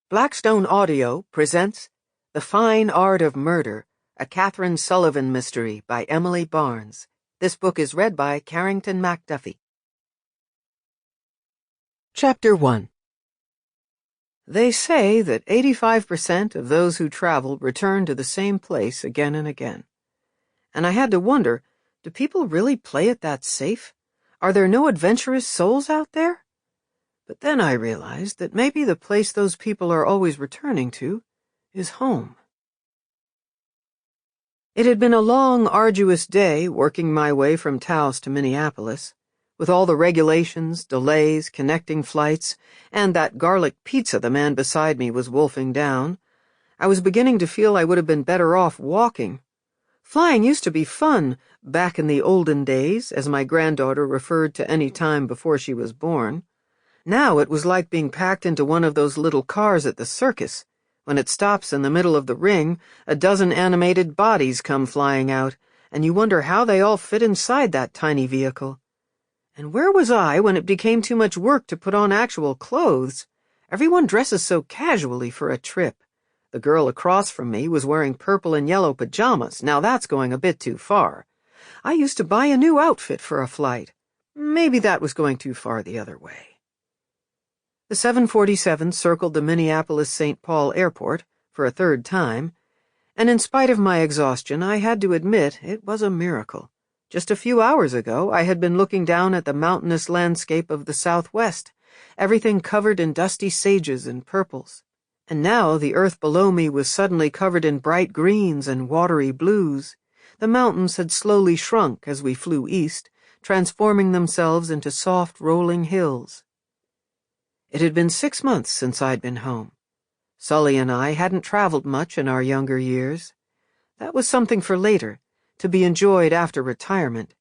Blackstone Audio presents The Fine Art of Murder, a Katherine Sullivan mystery by Emily Barnes. This book is read by Carrington MacDuffie. Chapter 1. They say that 85% of those who travel return to the same place again and again. And I had to wonder, do people really play it that safe? Are there no adventurous souls out there? But then I realized that maybe the place those people are always returning to is home. It had been a long, arduous day working my way from Taos to Minneapolis, with all the regulations, delays, connecting flights, and that garlic pizza the man beside me was wolfing down. I was beginning to feel I would have been better off walking. Flying used to be fun, back in the olden days, as my granddaughter referred to any time before she was born. Now it was like being packed into one of those little cars at the circus. When it stops in the middle of the ring, a dozen animated bodies come flying out, and you wonder how they all fit inside that tiny vehicle. And where was I when it became too much work to put on actual clothes? Everyone dresses so casually for a trip. The girl across from me was wearing purple and yellow pajamas. Now that's going a bit too far. I used to buy a new outfit for a flight. Maybe that was going too far the other way. The 747 circled the Minneapolis-St. Paul airport for a third time, and in spite of my exhaustion, I had to admit it was a miracle. Just a few hours ago, I had been looking down at the mountainous landscape of the Southwest, everything covered in dusty sages and purples. And now the earth below me was suddenly covered in bright greens and watery blues. The mountains had slowly shrunk as we flew east, transforming themselves into soft, rolling hills. It had been 6 months since I'd been home. Sully and I hadn't traveled much in our younger years. That was something for later, to be enjoyed after retirement.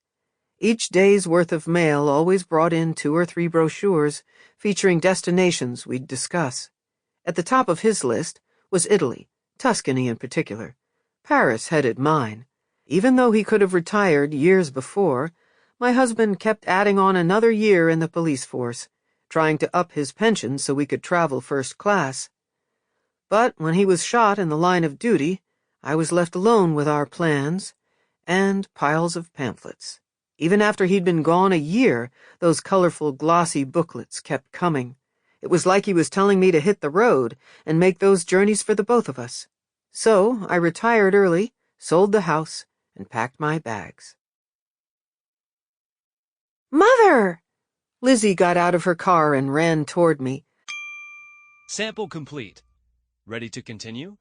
Each day's worth of mail always brought in 2 or 3 brochures featuring destinations we'd discuss. At the top of his list was Italy, Tuscany in particular. Paris headed mine. Even though he could have retired years before, my husband kept adding on another year in the police force, trying to up his pension so we could travel first class. But when he was shot in the line of duty, I was left alone with our plans and piles of pamphlets. Even after he'd been gone a year, those colorful, glossy booklets kept coming. It was like he was telling me to hit the road and make those journeys for the both of us. So I retired early, sold the house, and packed my bags. "Mother!" Lizzie got out of her car and ran toward me. Sample complete. Ready to continue?